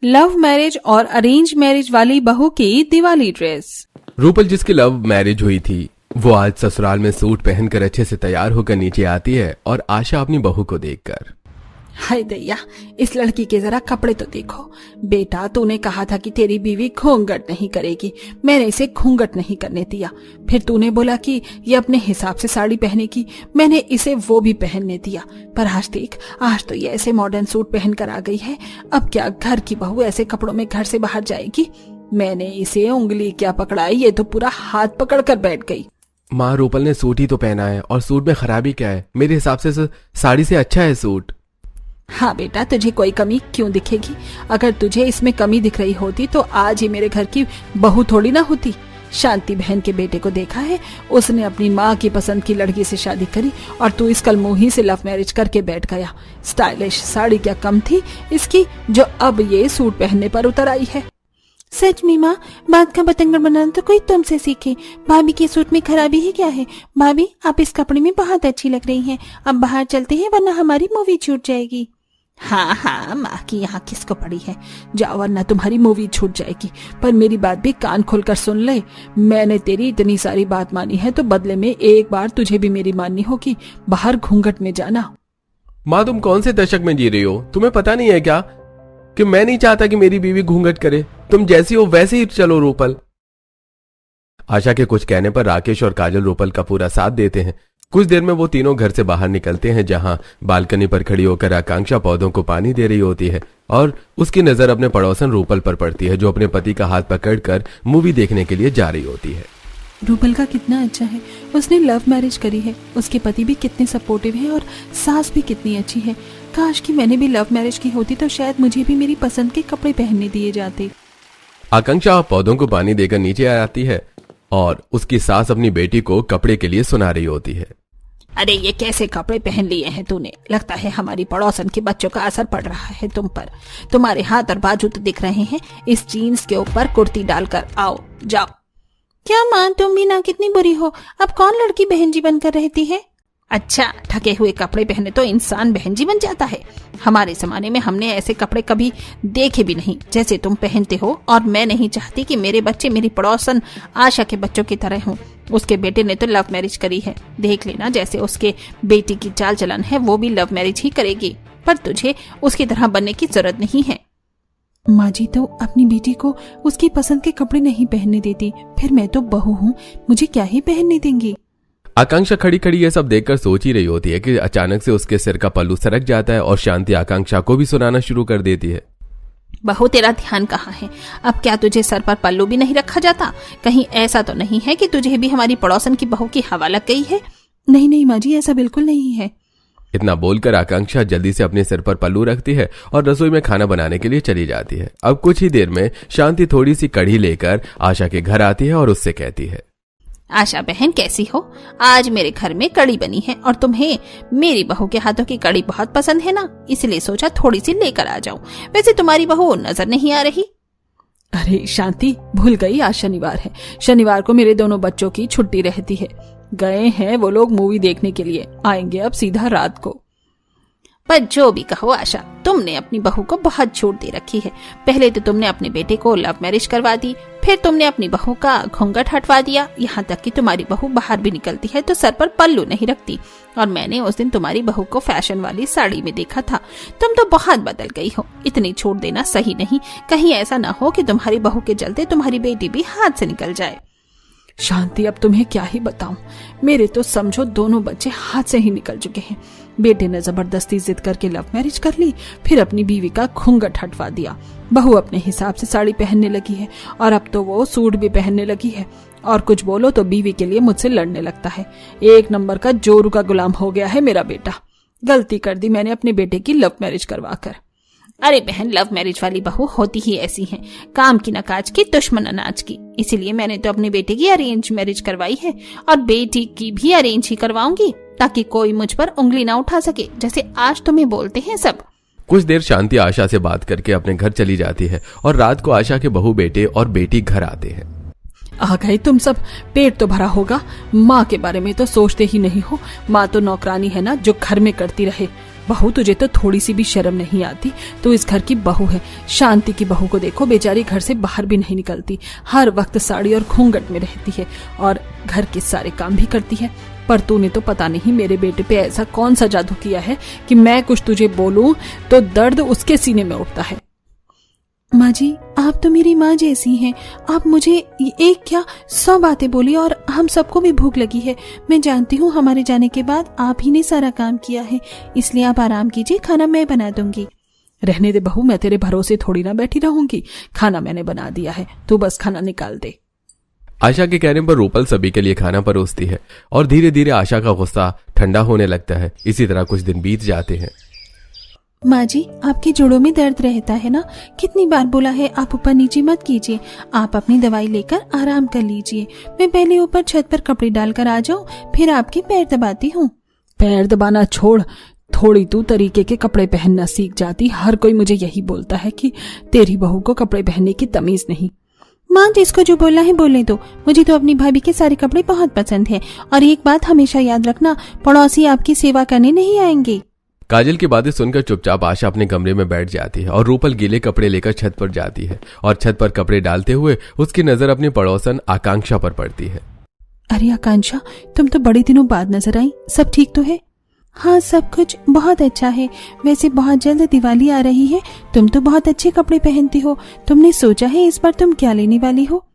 Love marriage और arrange marriage वाली बहू की दिवाली ड्रेस। रूपल जिसकी लव मैरिज हुई थी वो आज ससुराल में सूट पहनकर अच्छे से तैयार होकर नीचे आती है और आशा अपनी बहू को देखकर, हाय दैया, इस लड़की के जरा कपड़े तो देखो। बेटा, तूने कहा था कि तेरी बीवी घूंघट नहीं करेगी, मैंने इसे घूंघट नहीं करने दिया। फिर तूने बोला कि ये अपने हिसाब से साड़ी पहनेगी, मैंने इसे वो भी पहनने दिया। पर आज देख, आज तो ये ऐसे मॉडर्न सूट पहन कर आ गई है। अब क्या घर की बहू ऐसे कपड़ों में घर से बाहर जाएगी? मैंने इसे उंगली क्या पकड़ाई, ये तो पूरा हाथ पकड़ कर बैठ गई। माँ, रूपल ने सूट ही तो पहना है और सूट में खराबी क्या है? मेरे हिसाब से साड़ी से अच्छा है सूट। हाँ बेटा, तुझे कोई कमी क्यों दिखेगी? अगर तुझे इसमें कमी दिख रही होती तो आज ही मेरे घर की बहू थोड़ी ना होती। शांति बहन के बेटे को देखा है, उसने अपनी माँ की पसंद की लड़की से शादी करी और तू इस कलमुही से लव मैरिज करके बैठ गया। स्टाइलिश साड़ी क्या कम थी इसकी, जो अब ये सूट पहनने पर उतर आई है। सच में माँ, बात का बतंगड़ बनाना तो कोई तुमसे सीखे। भाभी के सूट में खराबी ही क्या है? भाभी, आप इस कपड़े में बहुत अच्छी लग रही हैं। अब बाहर चलते हैं वरना हमारी मूवी छूट जाएगी। हाँ हाँ, माँ की यहाँ किसको पड़ी है, जाओ वरना तुम्हारी मूवी छूट जाएगी। पर मेरी बात भी कान खोलकर सुन ले, मैंने तेरी इतनी सारी बात मानी है तो बदले में एक बार तुझे भी मेरी माननी होगी। बाहर घूंघट में जाना। माँ, तुम कौन से दशक में जी रही हो? तुम्हें पता नहीं है क्या कि मैं नहीं चाहता कि मेरी बीवी घूंघट करे? तुम जैसी हो वैसे ही चलो रूपल। आशा के कुछ कहने पर राकेश और काजल रूपल का पूरा साथ देते हैं। कुछ देर में वो तीनों घर से बाहर निकलते हैं, जहां बालकनी पर खड़ी होकर आकांक्षा पौधों को पानी दे रही होती है और उसकी नजर अपने पड़ोसन रूपल पर पड़ती है, जो अपने पति का हाथ पकड़कर मूवी देखने के लिए जा रही होती है। रूपल का कितना अच्छा है, उसने लव मैरिज करी है, उसके पति भी कितने सपोर्टिव है और सास भी कितनी अच्छी है। काश कि मैंने भी लव मैरिज की होती तो शायद मुझे भी मेरी पसंद के कपड़े पहनने दिए जाते। आकांक्षा पौधों को पानी देकर नीचे आती है और उसकी सास अपनी बेटी को कपड़े के लिए सुना रही होती है। अरे ये कैसे कपड़े पहन लिए हैं तूने? लगता है हमारी पड़ोसन के बच्चों का असर पड़ रहा है तुम पर। तुम्हारे हाथ और बाजू तो दिख रहे हैं, इस जीन्स के ऊपर कुर्ती डालकर आओ, जाओ। क्या माँ, तुम भी ना कितनी बुरी हो? अब कौन लड़की बहन जी बनकर रहती है? अच्छा, ढके हुए कपड़े पहने तो इंसान बहन जी बन जाता है? हमारे जमाने में हमने ऐसे कपड़े कभी देखे भी नहीं जैसे तुम पहनते हो, और मैं नहीं चाहती कि मेरे बच्चे मेरी पड़ोसन आशा के बच्चों की तरह हों। उसके बेटे ने तो लव मैरिज करी है, देख लेना जैसे उसके बेटी की चाल चलन है वो भी लव मैरिज ही करेगी। पर तुझे उसकी तरह बनने की जरूरत नहीं है। माँ जी तो अपनी बेटी को उसकी पसंद के कपड़े नहीं पहनने देती, फिर मैं तो बहू हूँ, मुझे क्या ही पहनने देंगी? आकांक्षा खड़ी खड़ी ये सब देखकर सोच ही रही होती है कि अचानक से उसके सिर का पल्लू सरक जाता है और शांति आकांक्षा को भी सुनाना शुरू कर देती है। बहू, तेरा ध्यान कहाँ है? अब क्या तुझे सर पर पल्लू भी नहीं रखा जाता? कहीं ऐसा तो नहीं है कि तुझे भी हमारी पड़ोसन की बहू की हवा लग गई है? नहीं नहीं माँ जी, ऐसा बिल्कुल नहीं है। इतना बोलकर आकांक्षा जल्दी से अपने सिर पर पल्लू रखती है और रसोई में खाना बनाने के लिए चली जाती है। अब कुछ ही देर में शांति थोड़ी सी कढ़ी लेकर आशा के घर आती है और उससे कहती है, आशा बहन कैसी हो? आज मेरे घर में कढ़ी बनी है और तुम्हें मेरी बहू के हाथों की कढ़ी बहुत पसंद है ना, इसलिए सोचा थोड़ी सी लेकर आ जाऊं। वैसे तुम्हारी बहू नजर नहीं आ रही। अरे शांति, भूल गई, आज शनिवार है। शनिवार को मेरे दोनों बच्चों की छुट्टी रहती है। गए हैं वो लोग मूवी देखने के लिए, आएंगे अब सीधा रात को। पर जो भी कहो आशा, तुमने अपनी बहू को बहुत छूट दे रखी है। पहले तो तुमने अपने बेटे को लव मैरिज करवा दी, फिर तुमने अपनी बहू का घूंघट हटवा दिया, यहाँ तक कि तुम्हारी बहू बाहर भी निकलती है तो सर पर पल्लू नहीं रखती। और मैंने उस दिन तुम्हारी बहू को फैशन वाली साड़ी में देखा था। तुम तो बहुत बदल गई हो। इतनी छूट देना सही नहीं, कहीं ऐसा ना हो कि तुम्हारी बहू के चलते तुम्हारी बेटी भी हाथ से निकल जाए। शांति, अब तुम्हें क्या ही बताऊं, मेरे तो समझो दोनों बच्चे हाथ से ही निकल चुके हैं। बेटे ने जबरदस्ती जिद करके लव मैरिज कर ली, फिर अपनी बीवी का घूंघट हटवा दिया। बहू अपने हिसाब से साड़ी पहनने लगी है और अब तो वो सूट भी पहनने लगी है, और कुछ बोलो तो बीवी के लिए मुझसे लड़ने लगता है। एक नंबर का जोरू का गुलाम हो गया है मेरा बेटा। गलती कर दी मैंने अपने बेटे की लव मैरिज करवा कर। अरे बहन, लव मैरिज वाली बहू होती ही ऐसी हैं, काम की न काज की, दुश्मन अनाज की। इसीलिए मैंने तो अपने बेटे की अरेंज मैरिज करवाई है और बेटी की भी अरेंज ही करवाऊंगी, ताकि कोई मुझ पर उंगली ना उठा सके, जैसे आज तुम्हें बोलते हैं सब। कुछ देर शांति आशा से बात करके अपने घर चली जाती है और रात को आशा के बहू बेटे और बेटी घर आते हैं। आ गए तुम सब, पेट तो भरा होगा। माँ के बारे में तो सोचते ही नहीं हो। माँ तो नौकरानी है ना, जो घर में करती रहे। बहू तुझे तो थोड़ी सी भी शर्म नहीं आती? तो इस घर की बहू है। शांति की बहू को देखो, बेचारी घर से बाहर भी नहीं निकलती, हर वक्त साड़ी और घूंघट में रहती है और घर के सारे काम भी करती है। पर तूने तो पता नहीं मेरे बेटे पे ऐसा कौन सा जादू किया है कि मैं कुछ तुझे बोलूं तो दर्द उसके सीने में उठता है। माँ जी, आप तो मेरी माँ जैसी हैं। आप मुझे एक क्या 100 बातें बोली और हम सबको भी भूख लगी है। मैं जानती हूँ हमारे जाने के बाद आप ही ने सारा काम किया है, इसलिए आप आराम कीजिए, खाना मैं बना दूंगी। रहने दे बहू, मैं तेरे भरोसे थोड़ी ना बैठी रहूंगी। खाना मैंने बना दिया है, तू बस खाना निकाल दे। आशा के कहने पर रूपल सभी के लिए खाना परोसती है और धीरे धीरे आशा का गुस्सा ठंडा होने लगता है। इसी तरह कुछ दिन बीत जाते हैं। माँ जी, आपके जोड़ों में दर्द रहता है ना? कितनी बार बोला है आप ऊपर नीचे मत कीजिए, आप अपनी दवाई लेकर आराम कर लीजिए। मैं पहले ऊपर छत पर कपड़े डालकर आ जाऊं, फिर आपके पैर दबाती हूँ। पैर दबाना छोड़, थोड़ी तू तरीके के कपड़े पहनना सीख जाती। हर कोई मुझे यही बोलता है कि तेरी बहू को कपड़े पहनने की तमीज नहीं। माँ, जिसको जो बोलना है बोलने दो। मुझे तो अपनी भाभी के सारे कपड़े बहुत पसंद है। और एक बात हमेशा याद रखना, पड़ोसी आपकी सेवा करने नहीं आएंगे। काजल की बातें सुनकर चुपचाप आशा अपने कमरे में बैठ जाती है और रूपल गीले कपड़े लेकर छत पर जाती है और छत पर कपड़े डालते हुए उसकी नजर अपनी पड़ोसन आकांक्षा पर पड़ती है। अरे आकांक्षा, तुम तो बड़े दिनों बाद नजर आई, सब ठीक तो है? हाँ, सब कुछ बहुत अच्छा है। वैसे बहुत जल्द दिवाली आ रही है, तुम तो बहुत अच्छे कपड़े पहनती हो। तुमने सोचा है इस बार तुम क्या लेने वाली हो?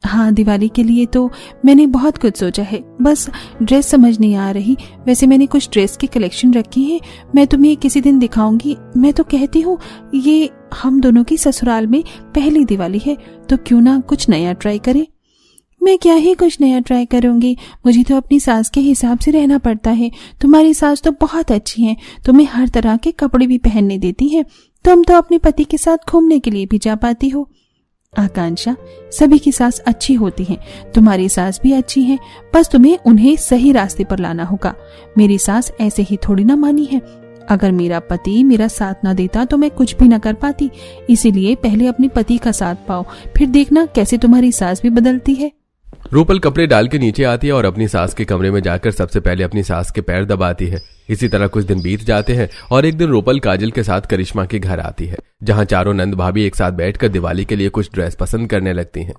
हाँ, दिवाली के लिए तो मैंने बहुत कुछ सोचा है, बस ड्रेस समझ नहीं आ रही। वैसे मैंने कुछ ड्रेस की कलेक्शन रखी है, मैं तुम्हें किसी दिन दिखाऊंगी। मैं तो कहती हूँ ये हम दोनों की ससुराल में पहली दिवाली है, तो क्यों ना कुछ नया ट्राई करें। मैं क्या ही कुछ नया ट्राई करूंगी, मुझे तो अपनी सास के हिसाब से रहना पड़ता है। तुम्हारी सास तो बहुत अच्छी है, तुम्हें हर तरह के कपड़े भी पहनने देती है। तुम तो अपने पति के साथ घूमने के लिए भी जा पाती हो। आकांक्षा, सभी की सास अच्छी होती हैं, तुम्हारी सास भी अच्छी है, बस तुम्हें उन्हें सही रास्ते पर लाना होगा। मेरी सास ऐसे ही थोड़ी ना मानी है। अगर मेरा पति मेरा साथ ना देता तो मैं कुछ भी ना कर पाती। इसीलिए पहले अपने पति का साथ पाओ, फिर देखना कैसे तुम्हारी सास भी बदलती है। रूपल कपड़े डाल के नीचे आती है और अपनी सास के कमरे में जाकर सबसे पहले अपनी सास के पैर दबाती है। इसी तरह कुछ दिन बीत जाते हैं और एक दिन रूपल काजल के साथ करिश्मा के घर आती है, जहां चारों नंद भाभी एक साथ बैठकर दिवाली के लिए कुछ ड्रेस पसंद करने लगती हैं।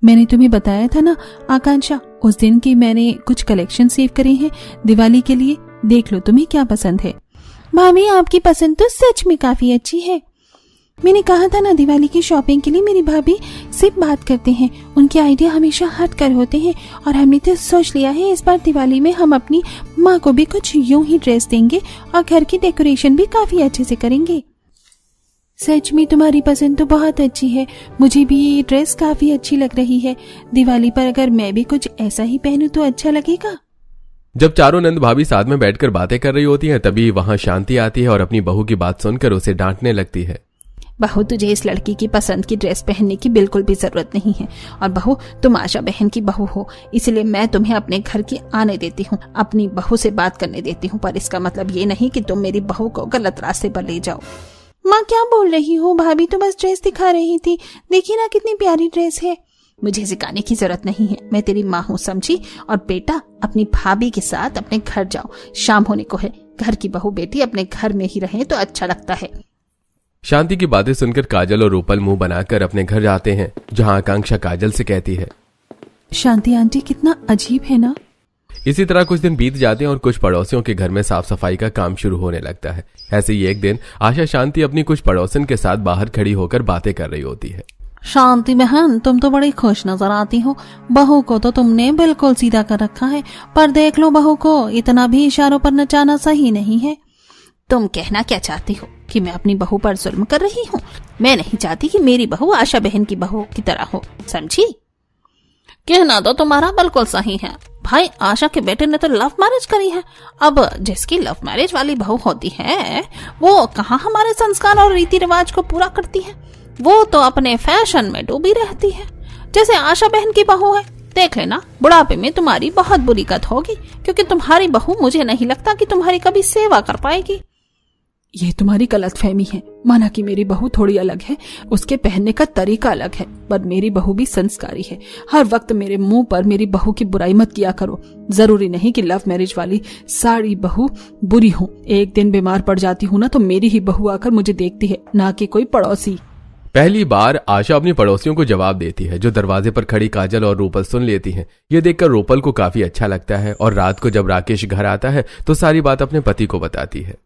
मैंने तुम्हें बताया था ना आकांक्षा, उस दिन की मैंने कुछ कलेक्शन सेव करे हैं दिवाली के लिए, देख लो तुम्हें क्या पसंद है। भाभी, आपकी पसंद तो सच में काफी अच्छी है। मैंने कहा था ना, दिवाली की शॉपिंग के लिए मेरी भाभी सिर्फ बात करते हैं, उनके आइडिया हमेशा हट कर होते हैं। और हमने तो सोच लिया है इस बार दिवाली में हम अपनी माँ को भी कुछ यूं ही ड्रेस देंगे और घर की डेकोरेशन भी काफी अच्छे से करेंगे। सच में तुम्हारी पसंद तो बहुत अच्छी है, मुझे भी ये ड्रेस काफी अच्छी लग रही है। दिवाली पर अगर मैं भी कुछ ऐसा ही पहनूं तो अच्छा लगेगा। जब चारों नंद भाभी साथ में बैठकर बातें कर रही होती हैं, तभी वहां शांति आती है और अपनी बहू की बात सुनकर उसे डांटने लगती है। बहू, तुझे इस लड़की की पसंद की ड्रेस पहनने की बिल्कुल भी जरूरत नहीं है। और बहू, तुम आशा बहन की बहू हो, इसलिए मैं तुम्हें अपने घर की आने देती हूँ, अपनी बहू से बात करने देती हूँ, पर इसका मतलब ये नहीं कि तुम मेरी बहू को गलत रास्ते पर ले जाओ। माँ, क्या बोल रही हो? भाभी तो बस ड्रेस दिखा रही थी, देखिए ना कितनी प्यारी ड्रेस है। मुझे सिखाने की जरूरत नहीं है, मैं तेरी माँ हूँ, समझी? और बेटा, अपनी भाभी के साथ अपने घर जाओ, शाम होने को है। घर की बहू बेटी अपने घर में ही रहे तो अच्छा लगता है। शांति की बातें सुनकर काजल और रूपल मुंह बनाकर अपने घर जाते हैं, जहां आकांक्षा काजल से कहती है, शांति आंटी कितना अजीब है ना। इसी तरह कुछ दिन बीत जाते हैं और कुछ पड़ोसियों के घर में साफ सफाई का काम शुरू होने लगता है। ऐसे ही एक दिन आशा शांति अपनी कुछ पड़ोसन के साथ बाहर खड़ी होकर बातें कर रही होती है। शांति बहन, तुम तो बड़ी खुश नजर आती हो। बहू को तो तुमने बिल्कुल सीधा कर रखा है, पर देख लो बहू को इतना भी इशारों पर नचाना सही नहीं है। तुम कहना क्या चाहती हो कि मैं अपनी बहू पर जुल्म कर रही हूँ? मैं नहीं चाहती कि मेरी बहू आशा बहन की बहू की तरह हो, समझी? कहना तो तुम्हारा बिल्कुल सही है। भाई, आशा के बेटे ने तो लव मैरिज करी है। अब जिसकी लव मैरिज वाली बहू होती है वो कहाँ हमारे संस्कार और रीति रिवाज को पूरा करती है, वो तो अपने फैशन में डूबी रहती है। जैसे आशा बहन की बहू है, देख लेना बुढ़ापे में तुम्हारी बहुत बुरी गत होगी, क्योंकि तुम्हारी बहू मुझे नहीं लगता कि तुम्हारी कभी सेवा कर पाएगी। ये तुम्हारी गलतफहमी है। माना कि मेरी बहू थोड़ी अलग है, उसके पहनने का तरीका अलग है, पर मेरी बहू भी संस्कारी है। हर वक्त मेरे मुंह पर मेरी बहू की बुराई मत किया करो। जरूरी नहीं कि लव मैरिज वाली सारी बहू बुरी हो। एक दिन बीमार पड़ जाती हूँ ना तो मेरी ही बहू आकर मुझे देखती है, ना कि कोई पड़ोसी। पहली बार आशा अपनी पड़ोसियों को जवाब देती है, जो दरवाजे पर खड़ी काजल और रूपल सुन लेती हैं। ये देखकर रूपल को काफी अच्छा लगता है और रात को जब राकेश घर आता है तो सारी बात अपने पति को बताती है।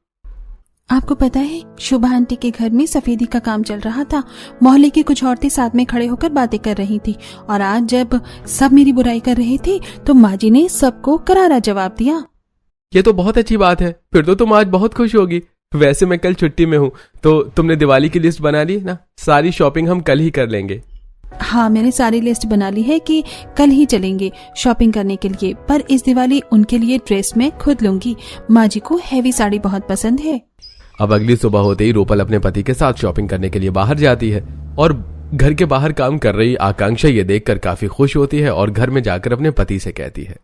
आपको पता है, शुभा आंटी के घर में सफेदी का काम चल रहा था। मोहल्ले की कुछ औरतें साथ में खड़े होकर बातें कर रही थी और आज जब सब मेरी बुराई कर रहे थे तो माँ जी ने सबको करारा जवाब दिया। ये तो बहुत अच्छी बात है, फिर तो तुम आज बहुत खुश होगी। वैसे मैं कल छुट्टी में हूँ, तो तुमने दिवाली की लिस्ट बना ली ना? सारी शॉपिंग हम कल ही कर लेंगे। हाँ, मैंने सारी लिस्ट बना ली है कि कल ही चलेंगे शॉपिंग करने के लिए, पर इस दिवाली उनके लिए ड्रेस मैं खुद लूंगी। माँ जी को हैवी साड़ी बहुत पसंद है। अब अगली सुबह होते ही रूपल अपने पति के साथ शॉपिंग करने के लिए बाहर जाती है और घर के बाहर काम कर रही आकांक्षा ये देखकर काफी खुश होती है और घर में जाकर अपने पति से कहती है,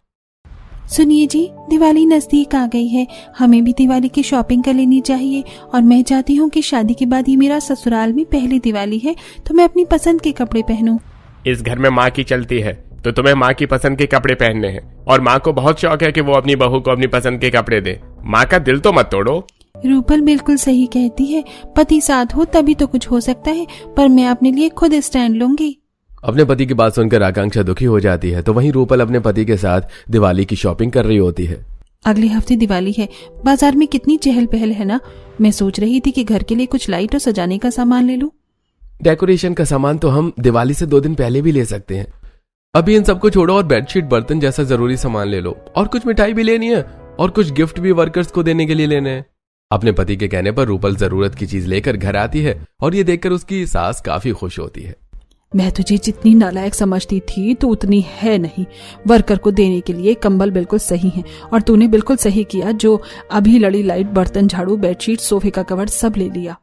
सुनिए जी, दिवाली नजदीक आ गई है, हमें भी दिवाली की शॉपिंग कर लेनी चाहिए और मैं चाहती हूँ कि शादी के बाद ये मेरा ससुराल में पहली दिवाली है तो मैं अपनी पसंद के कपड़े पहनूं। इस घर में माँ की चलती है तो तुम्हें माँ की पसंद के कपड़े पहनने हैं और माँ को बहुत शौक है कि वो अपनी बहू को अपनी पसंद के कपड़े दे। माँ का दिल तो मत तोड़ो। रूपल बिल्कुल सही कहती है, पति साथ हो तभी तो कुछ हो सकता है, पर मैं अपने लिए खुद स्टैंड लूंगी। अपने पति की बात सुनकर आकांक्षा दुखी हो जाती है, तो वहीं रूपल अपने पति के साथ दिवाली की शॉपिंग कर रही होती है। अगले हफ्ते दिवाली है, बाजार में कितनी चहल पहल है ना। मैं सोच रही थी कि घर के लिए कुछ लाइट और सजाने का सामान ले लूं। डेकोरेशन का सामान तो हम दिवाली से 2 दिन पहले भी ले सकते हैं। अभी इन सबको छोड़ो और बेडशीट, बर्तन जैसा जरूरी सामान ले लो, और कुछ मिठाई भी लेनी है और कुछ गिफ्ट भी वर्कर्स को देने के लिए लेने हैं। अपने पति के कहने पर रूपल जरूरत की चीज लेकर घर आती है और ये देखकर उसकी सास काफी खुश होती है। मैं तुझे जितनी नालायक समझती थी तो उतनी है नहीं। वर्कर को देने के लिए कंबल बिल्कुल सही है और तूने बिल्कुल सही किया जो अभी लड़ी लाइट, बर्तन, झाड़ू, बेडशीट, सोफे का कवर सब ले लिया।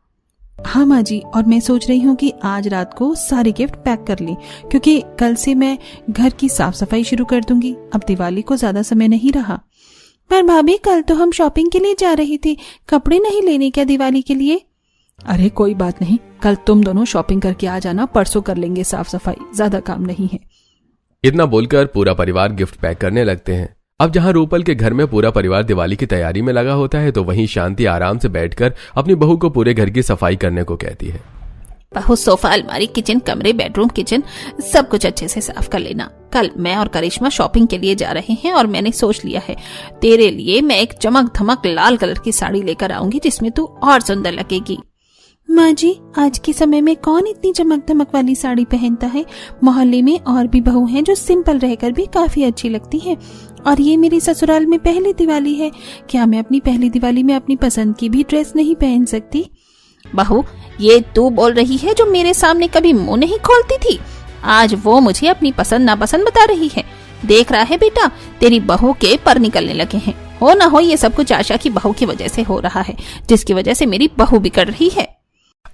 हाँ माँ जी, और मैं सोच रही हूँ कि आज रात को सारे गिफ्ट पैक कर लें, क्योंकि कल से मैं घर की साफ सफाई शुरू कर दूंगी। अब दिवाली को ज्यादा समय नहीं रहा। पर भाभी, कल तो हम शॉपिंग के लिए जा रहे थे, कपड़े नहीं लेने क्या दिवाली के लिए? अरे कोई बात नहीं, कल तुम दोनों शॉपिंग करके आ जाना, परसों कर लेंगे साफ सफाई, ज्यादा काम नहीं है। इतना बोलकर पूरा परिवार गिफ्ट पैक करने लगते हैं। अब जहां रूपल के घर में पूरा परिवार दिवाली की तैयारी में लगा होता है, तो वहीं शांति आराम से बैठकर अपनी बहू को पूरे घर की सफाई करने को कहती है। बहू, सोफा, अलमारी, किचन, कमरे, बेडरूम, किचन सब कुछ अच्छे से साफ कर लेना। कल मैं और करिश्मा शॉपिंग के लिए जा रहे हैं और मैंने सोच लिया है तेरे लिए मैं एक चमक धमक लाल कलर की साड़ी लेकर आऊंगी जिसमें तू और सुंदर लगेगी। माँ जी, आज के समय में कौन इतनी चमक धमक वाली साड़ी पहनता है? मोहल्ले में और भी बहू हैं जो सिंपल रहकर भी काफी अच्छी लगती हैं, और ये मेरी ससुराल में पहली दिवाली है। क्या मैं अपनी पहली दिवाली में अपनी पसंद की भी ड्रेस नहीं पहन सकती? बहू, ये तू बोल रही है जो मेरे सामने कभी मुंह नहीं खोलती थी? आज वो मुझे अपनी पसंद नापसंद बता रही है। देख रहा है बेटा, तेरी बहू के पर निकलने लगे हैं। हो ना हो ये सब कुछ आशा की बहू की वजह से हो रहा है, जिसकी वजह से मेरी बहू बिगड़ रही है।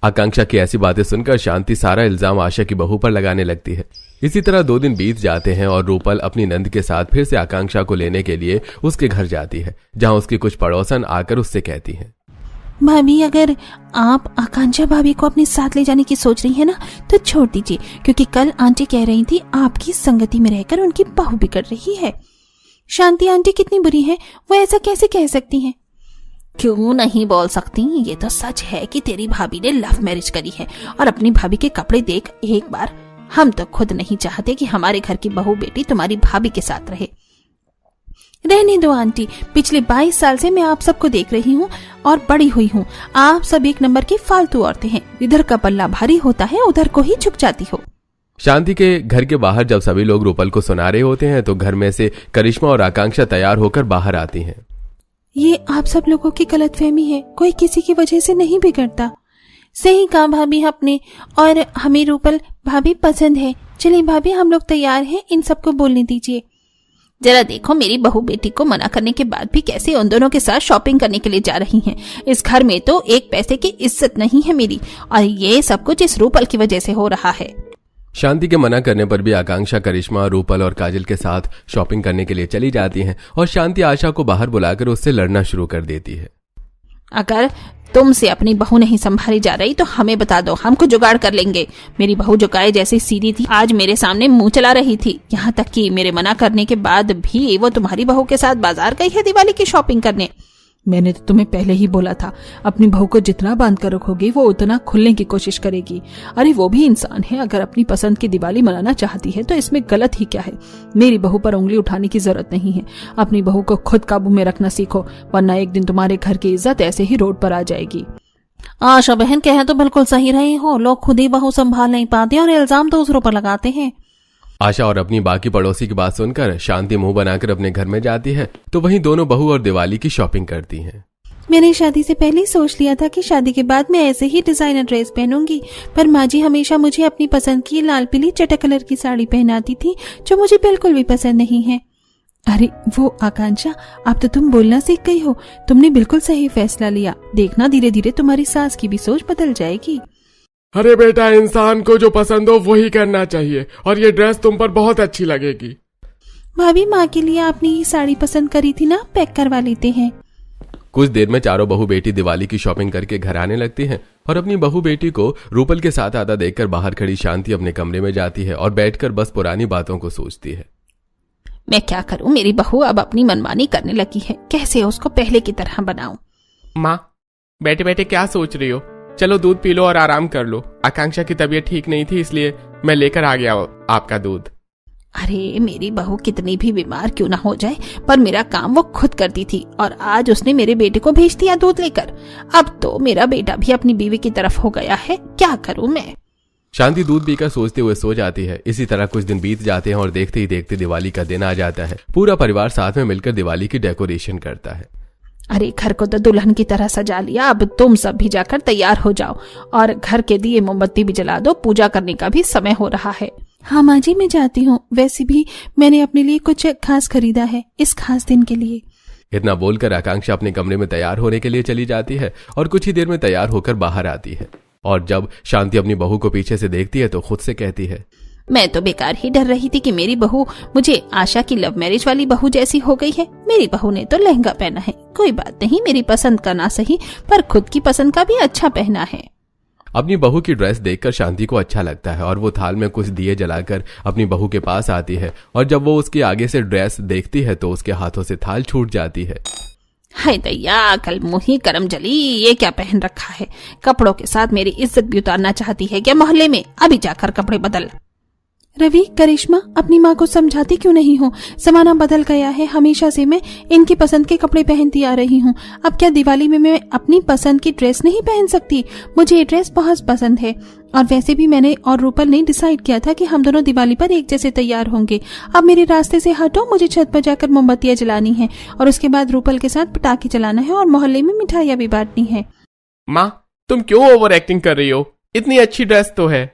आकांक्षा की ऐसी बातें सुनकर शांति सारा इल्जाम आशा की बहू पर लगाने लगती है। इसी तरह 2 दिन बीत जाते हैं और रूपल अपनी नंद के साथ फिर से आकांक्षा को लेने के लिए उसके घर जाती है, जहां उसकी कुछ पड़ोसन आकर उससे कहती हैं, भाभी, अगर आप आकांक्षा भाभी को अपने साथ ले जाने की सोच रही है ना तो छोड़ दीजिए, क्योंकि कल आंटी कह रही थी आपकी संगति में रहकर उनकी बहू बिगड़ रही है। शांति आंटी कितनी बुरी है, वो ऐसा कैसे कह सकती हैं? क्यों नहीं बोल सकती? ये तो सच है कि तेरी भाभी ने लव मैरिज करी है। और अपनी भाभी के कपड़े देख एक बार। हम तो खुद नहीं चाहते कि हमारे घर की बहू बेटी तुम्हारी भाभी के साथ रहे। रहने दो आंटी, पिछले 22 साल से मैं आप सबको देख रही हूँ और बड़ी हुई हूँ। आप सब एक नंबर की फालतू औरतें हैं। इधर का पल्ला भारी होता है, उधर को ही झुक जाती हो। शांति के घर के बाहर जब सभी लोग रूपल को सुना रहे होते हैं, तो घर में से करिश्मा और आकांक्षा तैयार होकर बाहर आती हैं। ये आप सब लोगों की गलतफहमी है, कोई किसी की वजह से नहीं बिगड़ता। सही कहा भाभी आपने, और हमें रूपल भाभी पसंद है। चलिए भाभी, हम लोग तैयार हैं, इन सबको बोलने दीजिए। जरा देखो, मेरी बहू बेटी को मना करने के बाद भी कैसे उन दोनों के साथ शॉपिंग करने के लिए जा रही हैं। इस घर में तो एक पैसे की इज्जत नहीं है मेरी, और ये सब कुछ इस रूपल की वजह से हो रहा है। शांति के मना करने पर भी आकांक्षा करिश्मा, रूपल और काजल के साथ शॉपिंग करने के लिए चली जाती हैं और शांति आशा को बाहर बुलाकर उससे लड़ना शुरू कर देती है। अगर तुमसे अपनी बहू नहीं संभाली जा रही तो हमें बता दो, हम कुछ जुगाड़ कर लेंगे। मेरी बहू जो गाय जैसी सीधी थी, आज मेरे सामने मुंह चला रही थी। यहाँ तक कि मेरे मना करने के बाद भी वो तुम्हारी बहू के साथ बाजार गई है दिवाली की शॉपिंग करने। मैंने तो तुम्हें पहले ही बोला था, अपनी बहू को जितना बांध कर रखोगी वो उतना खुलने की कोशिश करेगी। अरे वो भी इंसान है, अगर अपनी पसंद की दिवाली मनाना चाहती है तो इसमें गलत ही क्या है। मेरी बहू पर उंगली उठाने की जरूरत नहीं है। अपनी बहू को खुद काबू में रखना सीखो, वरना एक दिन तुम्हारे घर की इज्जत ऐसे ही रोड पर आ जाएगी। आशा बहन कहे तो बिल्कुल सही रही हो, लोग खुद ही बहू संभाल नहीं पाते और इल्जाम दूसरों पर लगाते हैं। आशा और अपनी बाकी पड़ोसी की बात सुनकर शांति मुंह बनाकर अपने घर में जाती है तो वहीं दोनों बहू और दिवाली की शॉपिंग करती हैं। मैंने शादी से पहले ही सोच लिया था कि शादी के बाद मैं ऐसे ही डिजाइनर ड्रेस पहनूंगी, पर माँ जी हमेशा मुझे अपनी पसंद की लाल पीली चटक कलर की साड़ी पहनाती थी, जो मुझे बिल्कुल भी पसंद नहीं है। अरे वो आकांक्षा, अब तो तुम बोलना सीख गई हो। तुमने बिल्कुल सही फैसला लिया। देखना धीरे धीरे तुम्हारी सास की भी सोच बदल जाएगी। अरे बेटा, इंसान को जो पसंद हो वही करना चाहिए, और ये ड्रेस तुम पर बहुत अच्छी लगेगी। भाभी, माँ के लिए आपने ये साड़ी पसंद करी थी ना, पैक करवा लेते हैं। कुछ देर में चारों बहू बेटी दिवाली की शॉपिंग करके घर आने लगती हैं और अपनी बहू बेटी को रूपल के साथ आता देखकर बाहर खड़ी शांति अपने कमरे में जाती है और बैठकर बस पुरानी बातों को सोचती है। मैं क्या करूं, मेरी बहू अब अपनी मनमानी करने लगी है। कैसे उसको पहले की तरह बनाऊं? माँ, बैठे बैठे क्या सोच रही हो? चलो दूध पी लो और आराम कर लो। आकांक्षा की तबीयत ठीक नहीं थी, इसलिए मैं लेकर आ गया आपका दूध। अरे मेरी बहू कितनी भी बीमार क्यों ना हो जाए, पर मेरा काम वो खुद करती थी, और आज उसने मेरे बेटे को भेज दिया दूध लेकर। अब तो मेरा बेटा भी अपनी बीवी की तरफ हो गया है। क्या करूं मैं? शांति दूध पीकर सोचते हुए सो जाती है। इसी तरह कुछ दिन बीत जाते हैं और देखते ही देखते दिवाली का दिन आ जाता है। पूरा परिवार साथ में मिलकर दिवाली की डेकोरेशन करता है। अरे घर को तो दुल्हन की तरह सजा लिया, अब तुम सब भी जाकर तैयार हो जाओ और घर के दिए मोमबत्ती भी जला दो। पूजा करने का भी समय हो रहा है। हाँ माँ जी, मैं जाती हूँ। वैसे भी मैंने अपने लिए कुछ खास खरीदा है इस खास दिन के लिए। इतना बोलकर आकांक्षा अपने कमरे में तैयार होने के लिए चली जाती है और कुछ ही देर में तैयार होकर बाहर आती है। और जब शांति अपनी बहू को पीछे से देखती है तो खुद से कहती है, मैं तो बेकार ही डर रही थी कि मेरी बहू मुझे आशा की लव मैरिज वाली बहू जैसी हो गई है। मेरी बहू ने तो लहंगा पहना है, कोई बात नहीं, मेरी पसंद का ना सही पर खुद की पसंद का भी अच्छा पहना है। अपनी बहू की ड्रेस देखकर शांति को अच्छा लगता है और वो थाल में कुछ दिए जलाकर अपनी बहू के पास आती है। और जब वो उसके आगे से ड्रेस देखती है तो उसके हाथों से थाल छूट जाती है। हाय दैया, कल मुही करम जली, ये क्या पहन रखा है? कपड़ों के साथ मेरी इज्जत भी उतारना चाहती है क्या मोहल्ले में? अभी जाकर कपड़े बदल। रवि, करिश्मा, अपनी माँ को समझाती क्यों नहीं हो? जमाना बदल गया है। हमेशा से मैं इनकी पसंद के कपड़े पहनती आ रही हूँ। अब क्या दिवाली में मैं अपनी पसंद की ड्रेस नहीं पहन सकती? मुझे ये ड्रेस बहुत पसंद है। और वैसे भी मैंने और रूपल ने डिसाइड किया था कि हम दोनों दिवाली पर एक जैसे तैयार होंगे। अब मेरे रास्ते से हटो, मुझे छत पर जाकर मोमबत्तियां जलानी है और उसके बाद रूपल के साथ पटाखे चलाना है और मोहल्ले में मिठाइयां भी बांटनी है। माँ, तुम क्यों ओवर एक्टिंग कर रही हो? इतनी अच्छी ड्रेस तो है।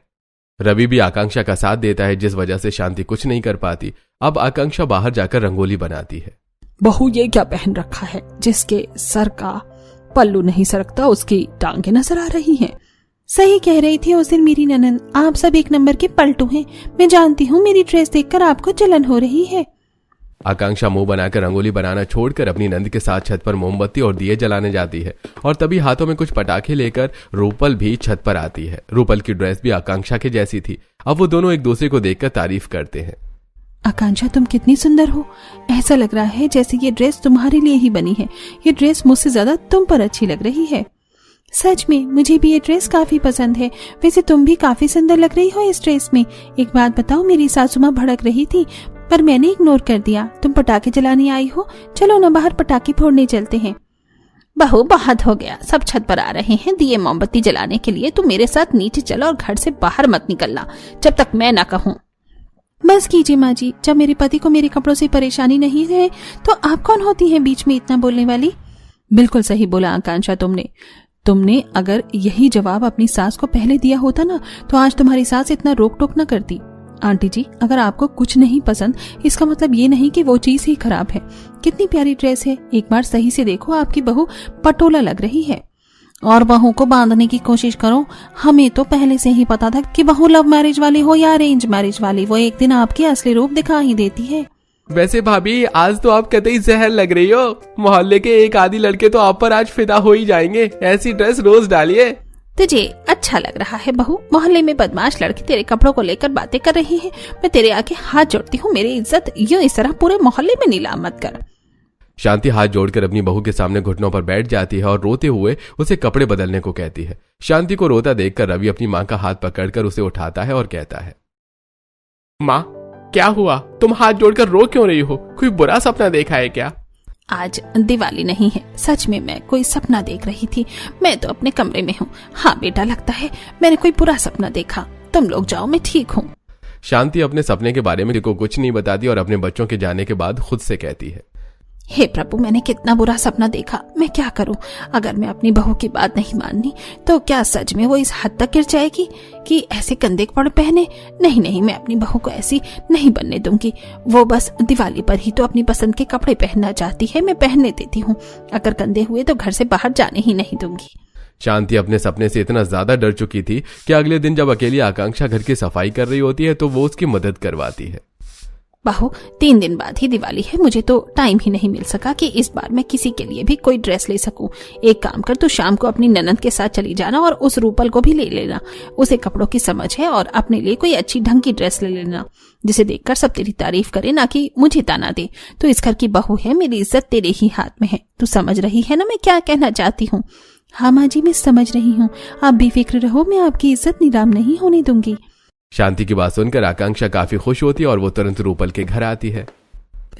रवि भी आकांक्षा का साथ देता है, जिस वजह से शांति कुछ नहीं कर पाती। अब आकांक्षा बाहर जाकर रंगोली बनाती है। बहू, ये क्या पहन रखा है? जिसके सर का पल्लू नहीं सरकता उसकी टांगे नजर आ रही हैं। सही कह रही थी उस दिन मेरी ननद, आप सब एक नंबर के पलटू हैं। मैं जानती हूँ मेरी ड्रेस देखकर आपको जलन हो रही है। आकांक्षा मुंह बनाकर रंगोली बनाना छोड़कर अपनी नंद के साथ छत पर मोमबत्ती और दिए जलाने जाती है और तभी हाथों में कुछ पटाखे लेकर रूपल भी छत पर आती है। रूपल की ड्रेस भी आकांक्षा के जैसी थी। अब वो दोनों एक दूसरे को देखकर तारीफ करते हैं। आकांक्षा, तुम कितनी सुंदर हो। ऐसा लग रहा है जैसे ये ड्रेस तुम्हारे लिए ही बनी है। ये ड्रेस मुझसे ज्यादा तुम पर अच्छी लग रही है। सच में मुझे भी ये ड्रेस काफी पसंद है। वैसे तुम भी काफी सुंदर लग रही हो इस ड्रेस में। एक बात बताओ, मेरी सासू माँ भड़क रही थी पर मैंने इग्नोर कर दिया। तुम पटाखे जलाने आई हो, चलो ना बाहर पटाखे फोड़ने चलते हैं। बहू, बहुत हो गया, सब छत पर आ रहे हैं दिए मोमबत्ती जलाने के लिए। तू मेरे साथ नीचे चल और घर से बाहर मत निकलना जब तक मैं ना कहूँ। बस कीजिए माँ जी, जब मेरे पति को मेरे कपड़ों से परेशानी नहीं है तो आप कौन होती हैं बीच में इतना बोलने वाली? बिल्कुल सही बोला आकांक्षा तुमने अगर यही जवाब अपनी सास को पहले दिया होता ना तो आज तुम्हारी सास इतना रोक टोक न करती। आंटी जी, अगर आपको कुछ नहीं पसंद इसका मतलब ये नहीं कि वो चीज ही खराब है। कितनी प्यारी ड्रेस है, एक बार सही से देखो, आपकी बहू पटोला लग रही है। और बहू को बांधने की कोशिश करो। हमें तो पहले से ही पता था कि बहू लव मैरिज वाली हो या अरेंज मैरिज वाली, वो एक दिन आपकी असली रूप दिखा ही देती है। वैसे भाभी आज तो आप कतई जहर लग रही हो। मोहल्ले के एक आधी लड़के तो आप पर आज फिदा हो ही जाएंगे। ऐसी ड्रेस रोज डालिए। तुझे अच्छा लग रहा है बहू? मोहल्ले में बदमाश लड़के तेरे कपड़ों को लेकर बातें कर रही हैं। मैं तेरे आगे हाथ जोड़ती हूँ, मेरी इज्जत यूं इस तरह पूरे मोहल्ले में नीलाम मत कर। शांति हाथ जोड़कर अपनी बहू के सामने घुटनों पर बैठ जाती है और रोते हुए उसे कपड़े बदलने को कहती है। शांति को रोता देखकर रवि अपनी माँ का हाथ पकड़कर उसे उठाता है और कहता है, माँ क्या हुआ? तुम हाथ जोड़कर रो क्यों रही हो? कोई बुरा सपना देखा है क्या? आज दिवाली नहीं है, सच में मैं कोई सपना देख रही थी। मैं तो अपने कमरे में हूँ। हाँ बेटा, लगता है मैंने कोई बुरा सपना देखा। तुम लोग जाओ, मैं ठीक हूँ। शांति अपने सपने के बारे में को कुछ नहीं बताती और अपने बच्चों के जाने के बाद खुद से कहती है, हे प्रभु, मैंने कितना बुरा सपना देखा। मैं क्या करूं? अगर मैं अपनी बहू की बात नहीं माननी तो क्या सच में वो इस हद तक गिर जाएगी कि ऐसे कंधे कपड़े पहने? नहीं नहीं, मैं अपनी बहू को ऐसी नहीं बनने दूंगी। वो बस दिवाली पर ही तो अपनी पसंद के कपड़े पहनना चाहती है, मैं पहनने देती हूँ। अगर कंधे हुए तो घर से बाहर जाने ही नहीं दूंगी। शांति अपने सपने से इतना ज्यादा डर चुकी थी कि अगले दिन जब अकेली आकांक्षा घर की सफाई कर रही होती है तो वो उसकी मदद करवाती है। बहू, 3 दिन बाद ही दिवाली है, मुझे तो टाइम ही नहीं मिल सका कि इस बार मैं किसी के लिए भी कोई ड्रेस ले सकूं। एक काम कर, तू शाम को अपनी ननद के साथ चली जाना और उस रूपल को भी ले लेना। उसे कपड़ों की समझ है और अपने लिए कोई अच्छी ढंग की ड्रेस ले लेना जिसे देखकर सब तेरी तारीफ करे, ना कि मुझे ताना दे। तो इस घर की बहू है, मेरी इज्जत तेरे ही हाथ में है। तू समझ रही है ना मैं क्या कहना चाहती हूँ? हाँ माँ जी, मैं समझ रही हूँ। आप बेफिक्र रहो, मैं आपकी इज्जत नीलाम नहीं होने दूंगी। शांति की बात सुनकर आकांक्षा काफी खुश होती है और वो तुरंत रूपल के घर आती है।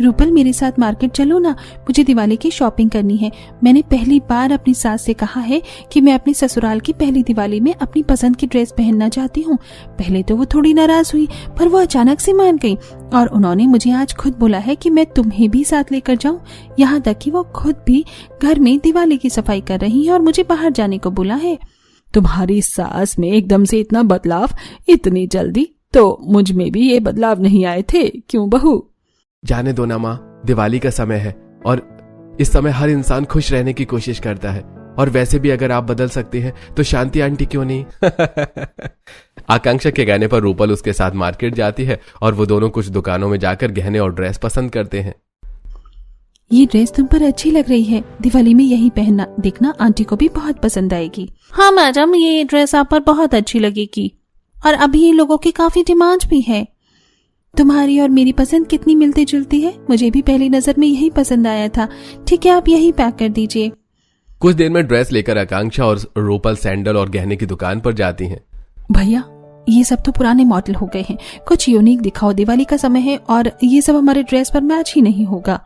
रूपल, मेरे साथ मार्केट चलो ना, मुझे दिवाली की शॉपिंग करनी है। मैंने पहली बार अपनी सास से कहा है कि मैं अपने ससुराल की पहली दिवाली में अपनी पसंद की ड्रेस पहनना चाहती हूँ। पहले तो वो थोड़ी नाराज हुई, पर वो अचानक से मान गई और उन्होंने मुझे आज खुद बोला है कि मैं तुम्हें भी साथ लेकर जाऊँ। यहाँ तक कि वो खुद भी घर में दिवाली की सफाई कर रही है और मुझे बाहर जाने को बोला है। तुम्हारी सास में एकदम से इतना बदलाव, इतनी जल्दी? तो मुझ में भी ये बदलाव नहीं आए थे, क्यों बहू? जाने दो ना माँ, दिवाली का समय है और इस समय हर इंसान खुश रहने की कोशिश करता है। और वैसे भी अगर आप बदल सकती हैं तो शांति आंटी क्यों नहीं? आकांक्षा के कहने पर रूपल उसके साथ मार्केट जाती है और वो दोनों कुछ दुकानों में जाकर गहने और ड्रेस पसंद करते हैं। ये ड्रेस तुम पर अच्छी लग रही है, दिवाली में यही पहनना, देखना आंटी को भी बहुत पसंद आएगी। हाँ मैडम, ये ड्रेस आप पर बहुत अच्छी लगेगी और अभी ये लोगों की काफी डिमांड भी है। तुम्हारी और मेरी पसंद कितनी मिलती जुलती है, मुझे भी पहली नजर में यही पसंद आया था। ठीक है, आप यही पैक कर दीजिए। कुछ देर में ड्रेस लेकर आकांक्षा और रूपल सैंडल और गहने की दुकान पर जाती हैं। भैया, ये सब तो पुराने मॉडल हो गए हैं, कुछ यूनिक दिखाओ, दिवाली का समय है और ये सब हमारे ड्रेस पर मैच ही नहीं होगा।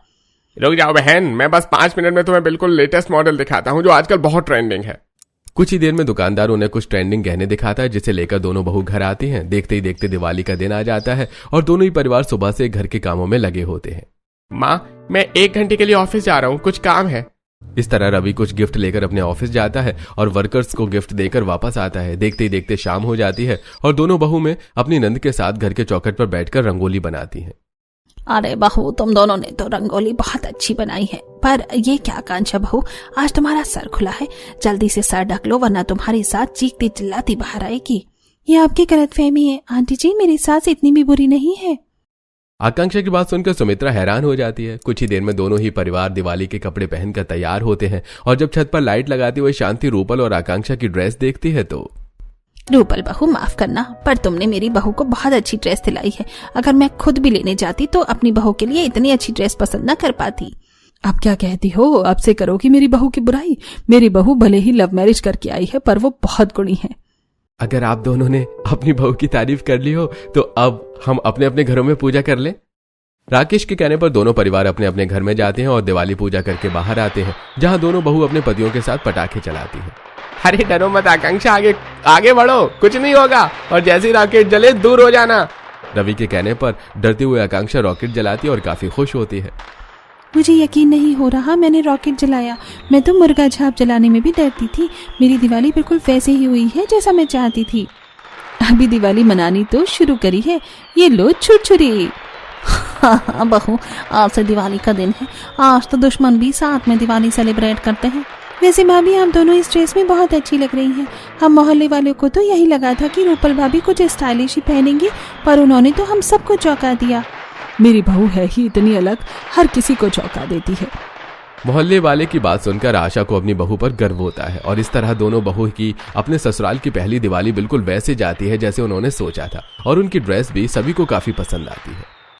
रुक जाओ बहन, मैं बस 5 मिनट में तुम्हें बिल्कुल लेटेस्ट मॉडल दिखाता हूँ जो आजकल बहुत ट्रेंडिंग है। कुछ ही देर में दुकानदार उन्हें कुछ ट्रेंडिंग गहने दिखाता है जिसे लेकर दोनों बहू घर आती हैं। देखते ही देखते दिवाली का दिन आ जाता है और दोनों ही परिवार सुबह से घर के कामों में लगे होते हैं। माँ, मैं 1 घंटे के लिए ऑफिस जा रहा हूँ, कुछ काम है। इस तरह रवि कुछ गिफ्ट लेकर अपने ऑफिस जाता है और वर्कर्स को गिफ्ट देकर वापस आता है। देखते ही देखते शाम हो जाती है और दोनों बहू में अपनी नंद के साथ घर के चौखट पर बैठकर रंगोली बनाती हैं। अरे बहू, तुम दोनों ने तो रंगोली बहुत अच्छी बनाई है, पर ये क्या आकांक्षा बहू, आज तुम्हारा सर खुला है, जल्दी से सर ढक लो वरना तुम्हारी सास चीखती चिल्लाती बाहर आएगी। ये आपकी गलतफहमी है आंटी जी, मेरी सास इतनी भी बुरी नहीं है। आकांक्षा की बात सुनकर सुमित्रा हैरान हो जाती है। कुछ ही देर में दोनों ही परिवार दिवाली के कपड़े पहनकर तैयार होते हैं और जब छत पर लाइट लगाती हुए शांति रूपल और आकांक्षा की ड्रेस देखती है तो रूपल बहू, माफ करना, पर तुमने मेरी बहू को बहुत अच्छी ड्रेस दिलाई है। अगर मैं खुद भी लेने जाती तो अपनी बहू के लिए इतनी अच्छी ड्रेस पसंद न कर पाती। आप क्या कहती हो? अब से करोगी मेरी बहू की बुराई? मेरी बहू भले ही लव मैरिज करके आई है पर वो बहुत गुणी है। अगर आप दोनों ने अपनी बहू की तारीफ कर ली हो तो अब हम अपने अपने घरों में पूजा कर लें। राकेश के कहने पर दोनों परिवार अपने अपने घर में जाते हैं और दिवाली पूजा करके बाहर आते हैं, जहां दोनों बहू अपने पतियों के साथ पटाखे चलाती हैं। अरे डरो मत आकांक्षा, आगे आगे बढ़ो, कुछ नहीं होगा, और जैसे ही रॉकेट जले दूर हो जाना। रवि के कहने पर डरते हुए आकांक्षा रॉकेट जलाती है और काफी खुश होती है। मुझे यकीन नहीं हो रहा मैंने रॉकेट जलाया, मैं तो मुर्गा झाप जलाने में भी डरती थी। मेरी दिवाली बिल्कुल वैसे ही हुई है जैसा मैं चाहती थी। अभी दिवाली मनानी तो शुरू करी है, ये लो छुरछुरी। हाँ बहू, आज से दिवाली का दिन है, आज तो दुश्मन भी साथ में दिवाली सेलिब्रेट करते हैं। वैसे भाभी, आप दोनों इस ड्रेस में बहुत अच्छी लग रही हैं। हम मोहल्ले वालों को तो यही लगा था कि रूपल भाभी कुछ स्टाइलिश ही पहनेंगी, पर उन्होंने तो हम सबको चौंका दिया। मेरी बहू है ही इतनी अलग, हर किसी को चौंका देती है। मोहल्ले वाले की बात सुनकर आशा को अपनी बहू पर गर्व होता है और इस तरह दोनों बहू की अपने ससुराल की पहली दिवाली बिल्कुल वैसे जाती है जैसे उन्होंने सोचा था और उनकी ड्रेस भी सभी को काफी पसंद आती है।